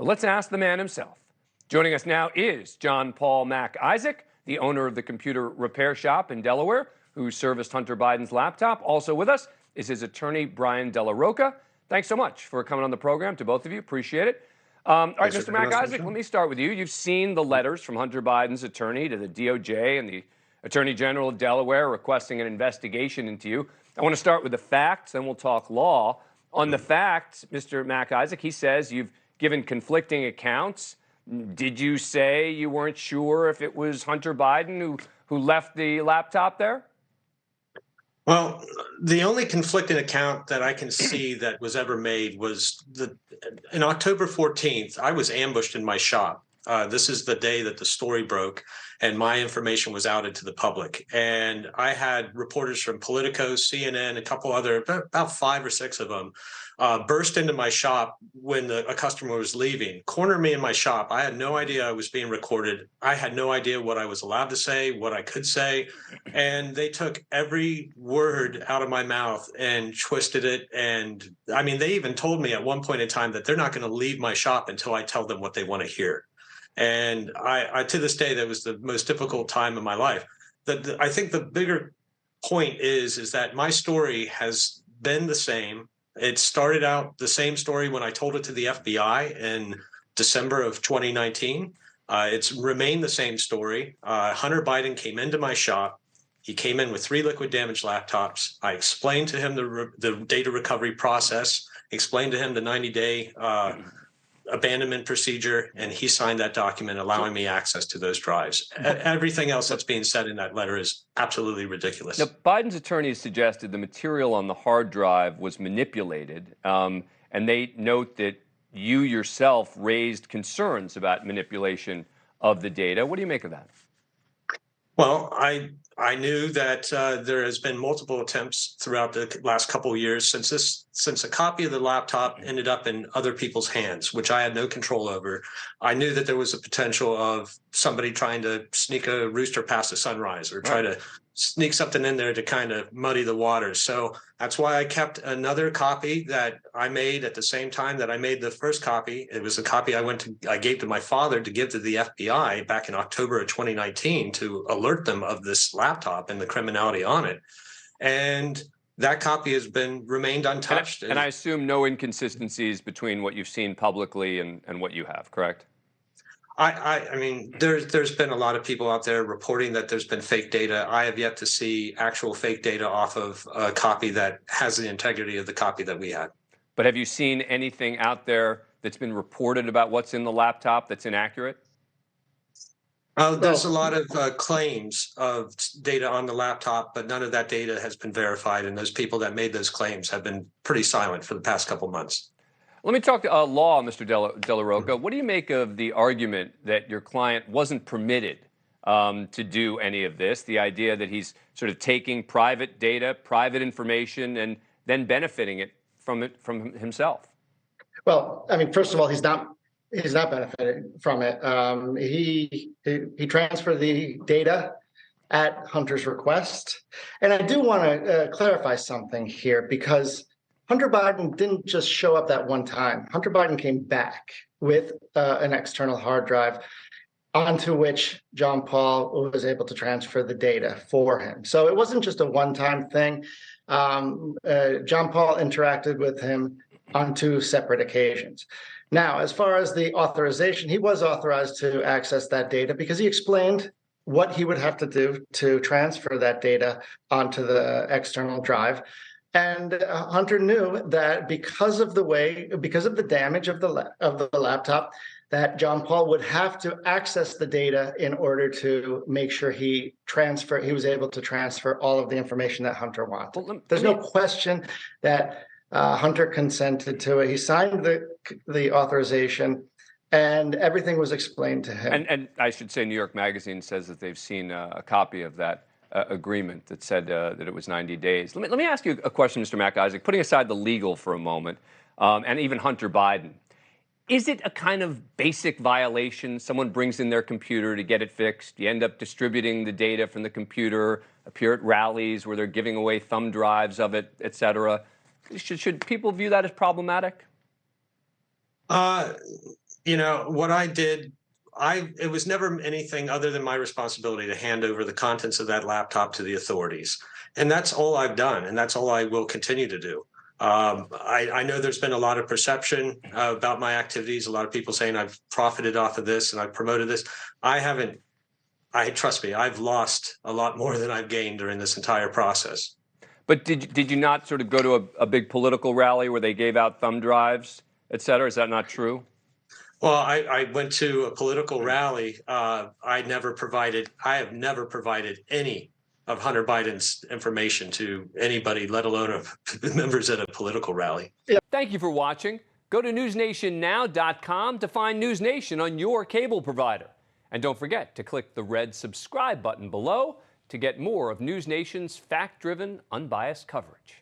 But let's ask the man himself. Joining us now is John Paul Mac Isaac, the owner of the computer repair shop in Delaware, who serviced Hunter Biden's laptop. Also with us is his attorney, Brian Della Rocca. Thanks so much for coming on the program, to both of you. Appreciate it. All right, Mr. Mac Isaac, let me start with you. You've seen the letters from Hunter Biden's attorney to the DOJ and the Attorney General of Delaware requesting an investigation into you. I want to start with the facts, then we'll talk law. On the facts, Mr. Mac Isaac, he says you've given conflicting accounts. Did you say you weren't sure if it was Hunter Biden who left the laptop there? Well, the only conflicting account that I can see that was ever made was in October 14th, I was ambushed in my shop. This is the day that the story broke and my information was outed to the public. And I had reporters from Politico, CNN, a couple other, about 5 or 6 of them, burst into my shop when a customer was leaving, corner me in my shop. I had no idea I was being recorded. I had no idea what I was allowed to say, what I could say. And they took every word out of my mouth and twisted it. And I mean, they even told me at one point in time that they're not going to leave my shop until I tell them what they want to hear. And I to this day, that was the most difficult time in my life. I think the bigger point is that my story has been the same. It started out the same story when I told it to the FBI in December of 2019. It's remained the same story. Hunter Biden came into my shop. He came in with 3 liquid damage laptops. I explained to him the data recovery process, explained to him the 90-day abandonment procedure, and he signed that document allowing me access to those drives. Everything else that's being said in that letter is absolutely ridiculous. Now, Biden's attorneys suggested the material on the hard drive was manipulated, and they note that you yourself raised concerns about manipulation of the data. What do you make of that? Well, I knew that there has been multiple attempts throughout the last couple of years since a copy of the laptop ended up in other people's hands, which I had no control over. I knew that there was a potential of somebody trying to sneak a rooster past the sunrise or try to sneak something in there to kind of muddy the waters. So that's why I kept another copy that I made at the same time that I made the first copy. It was a copy I gave to my father to give to the FBI back in October of 2019 to alert them of this laptop and the criminality on it. And that copy has remained untouched. And I assume no inconsistencies between what you've seen publicly and what you have, correct? I mean, there's been a lot of people out there reporting that there's been fake data. I have yet to see actual fake data off of a copy that has the integrity of the copy that we had. But have you seen anything out there that's been reported about what's in the laptop that's inaccurate? There's a lot of claims of data on the laptop, but none of that data has been verified. And those people that made those claims have been pretty silent for the past couple of months. Let me talk law, Mr. Della Rocca. What do you make of the argument that your client wasn't permitted to do any of this? The idea that he's sort of taking private data, private information, and then benefiting it from himself. Well, I mean, first of all, he's not benefiting from it. He transferred the data at Hunter's request, and I do want to clarify something here because Hunter Biden didn't just show up that one time. Hunter Biden came back with an external hard drive onto which John Paul was able to transfer the data for him. So it wasn't just a one-time thing. John Paul interacted with him on 2 separate occasions. Now, as far as the authorization, he was authorized to access that data because he explained what he would have to do to transfer that data onto the external drive. And Hunter knew that because of the damage of the laptop, that John Paul would have to access the data in order to make sure he was able to transfer all of the information that Hunter wanted. Well, there's no question that Hunter consented to it. He signed the authorization, and everything was explained to him. And I should say, New York Magazine says that they've seen a copy of that agreement that said that it was 90 days. Let me ask you a question, Mr. Mac Isaac, putting aside the legal for a moment, and even Hunter Biden. Is it a kind of basic violation? Someone brings in their computer to get it fixed. You end up distributing the data from the computer, appear at rallies where they're giving away thumb drives of it, et cetera. Should people view that as problematic? What I did, it was never anything other than my responsibility to hand over the contents of that laptop to the authorities. And that's all I've done. And that's all I will continue to do. I know there's been a lot of perception about my activities. A lot of people saying I've profited off of this and I've promoted this. I haven't. Trust me, I've lost a lot more than I've gained during this entire process. But did you not sort of go to a big political rally where they gave out thumb drives, et cetera? Is that not true? Well, I went to a political rally. I have never provided any of Hunter Biden's information to anybody, let alone of members at a political rally. Thank you for watching. Go to newsnationnow.com to find NewsNation on your cable provider. And don't forget to click the red subscribe button below to get more of NewsNation's fact-driven, unbiased coverage.